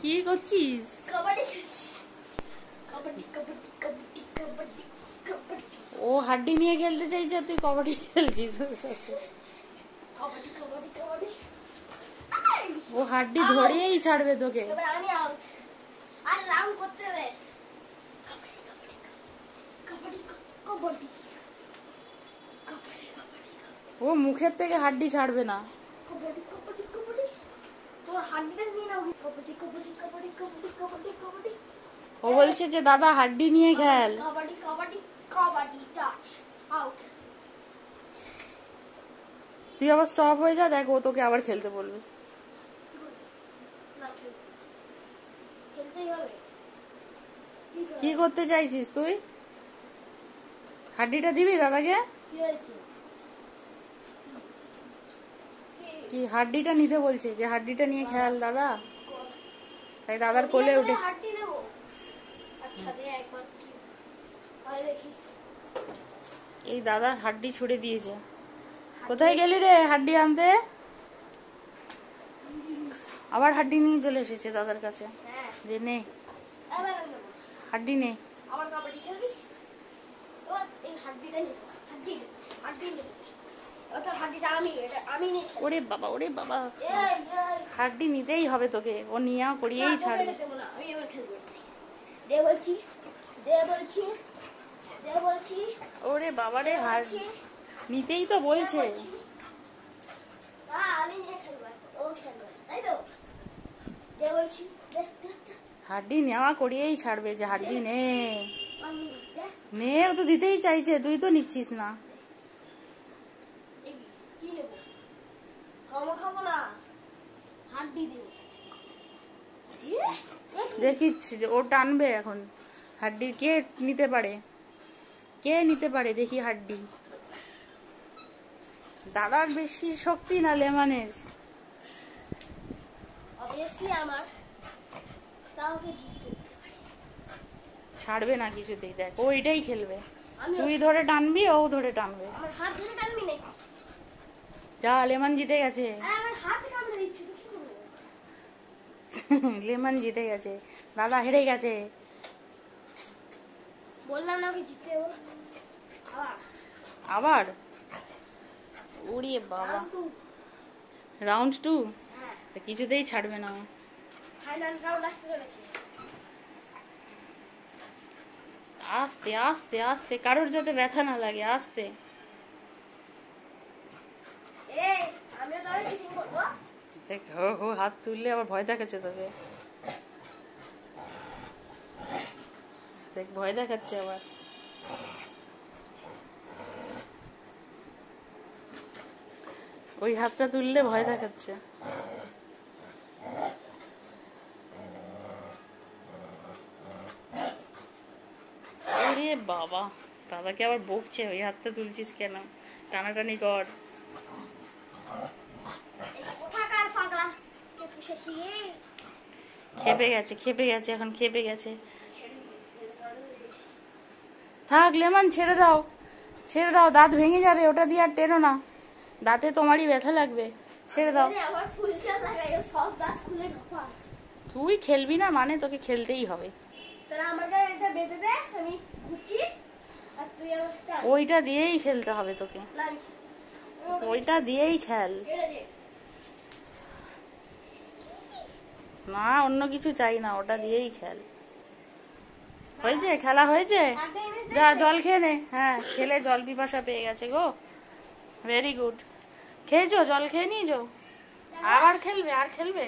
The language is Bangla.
কি করছিস? কবাডি খেলছি। কবাডি কবাডি কবাডি কবাডি কবাডি। ও হাড্ডি নিয়ে খেলতে চাইছে, তুই কবাডি খেলছিস। কবাডি কবাডি কবাডি। ও হাড্ডি ধরেই ছাড়বে তোকে। এবার আমি আউট। আর রাউন্ড করতে হবে। কবাডি কবাডি কবাডি কবাডি কবাডি কবাডি। ও মুখের থেকে হাড্ডি ছাড়বে না। কবাডি কবাডি কবাডি। তোর হাড্ডিটা নিয়ে নাও। কবাডি কবাডি কবাডি কবাডি কবাডি কবাডি। ও বলছে যে দাদা হাড্ডি নিয়ে খেল। Kabaddi kabaddi kabaddi touch out. তুই আবার স্টপ হয়ে যা, দেখ ও তোকে আবার খেলতে বলবে। খেলতেই হবে। কি করতে চাইছিস তুই? হাড্ডিটা দিবি দাদাকে? কি হাড্ডিটা নিতে বলছে, যে হাড্ডিটা নিয়ে খেল দাদা। তাই দাদার কোলে উঠে হাড্ডি দেব। আচ্ছা দে একবার কি হয় দেখি। এই দাদা হাড্ডি ছুড়ে দিয়েছে। কোথায় গেলি রে হাড্ডি আনতে? আবার হাড্ডি নিয়ে চলে এসেছে দাদার কাছে। হ্যাঁ যে নে এবার দেব। হাড্ডি নে। আবার কবাডি খেলবি? তোর এই হাড্ডিটা নে। হাড্ডি হাড্ডি নে। ওটা হাড্ডিটা আমি নে। ওরে বাবা ওরে বাবা, এই হাড্ডি নিতেই হবে তোকে, ও নিয়া করিয়েই ছাড়বে। আমি এবার খেলবো। দে বলছি দে বলছি দে বলছি। ওরে বাবা রে, হার নিতেই তো বলছে। আমি নিয়ে খেলবো, ও খেলবে তাই তো। দে বলছি দে দে দে। হাড্ডি নেওয়া করিয়েই ছাড়বে, যে হাড্ডি নে আমি দে। নে। ও তো দিতেই চাইছে, তুই তো নিচ্ছিস না। কি নেব? খাবো না, হাড্ডি দেবো। দেখিচ্ছি যে ও টানবে এখন। হাড্ডি কে নিতে পারে, কে নিতে পারে দেখি হাড্ডি। দাদার বেশি শক্তি না লেমানের? অবভিয়াসলি আমার কাউকে জিততে ছাড়বে না কিছুতেই, দেখ ও এটাই খেলবে। আমি তুই ধরে টানবি, ও ধরে টানবে। আমার হাত ধরে টানবি না। যা, লেমন জিতে গেছে। আমার হাত কামড়ে দিচ্ছে তো কি করব? লেমন জিতে গেছে, দাদা হেরে গেছে। বললাম না ওকে জিততে হবে। আবার ওরে বাবা, রাউন্ড 2 হ্যাঁ কিছুতেই ছাড়বে না। ফাইনাল রাউন্ড আসতে চলেছে। আস্তে আস্তে আস্তে, কারোর যাতে ব্যথা না লাগে, আস্তে। এই আমিও তো টিচিং করব। দেখ হো হাত তুললে আবার ভয় দেখাচ্ছে তোকে। দেখ ভয় দেখাচ্ছে আবার। ওই হাতটা তুললে ভয় দেখাচ্ছে। ওরে বাবা, দাদাকে আবার বকছে, ওই হাতটা তুলছিস কেন, টানাটানি কর। কোথাকার পাগলা কে পুষেছি? খেপে গেছে, খেপে গেছে, এখন খেপে গেছে। থাক লেমন, ছেড়ে দাও, ছেড়ে দাও, দাঁত ভেঙে যাবে, ওটা দিয়ে আর টেনো না, দাঁতে তোমারই ব্যথা লাগবে, ছেড়ে দাও। আমার ফুল চাল লাগাই সব দাঁত খুলে ঢোকাস। তুই খেলবি না মানে তোকে খেলতেই হবে। তাহলে আমাকে এটা বেঁধে দে, আমি ঘুরছি আর তুই আমাকে ওইটা দিয়েই খেলতে হবে তোকে, ওইটা দিয়েই খেল। না অন্য কিছু চাই না, ওটা দিয়েই খেল। হয়েছে, খেলা হয়েছে, যা জল খেয়ে নে। হ্যাঁ খেলে জল পিপাসা পেয়ে গেছে গো। ভেরি গুড, খেয়েছো, জল খেয়ে নিয়েছো, আবার খেলবে, আর খেলবে।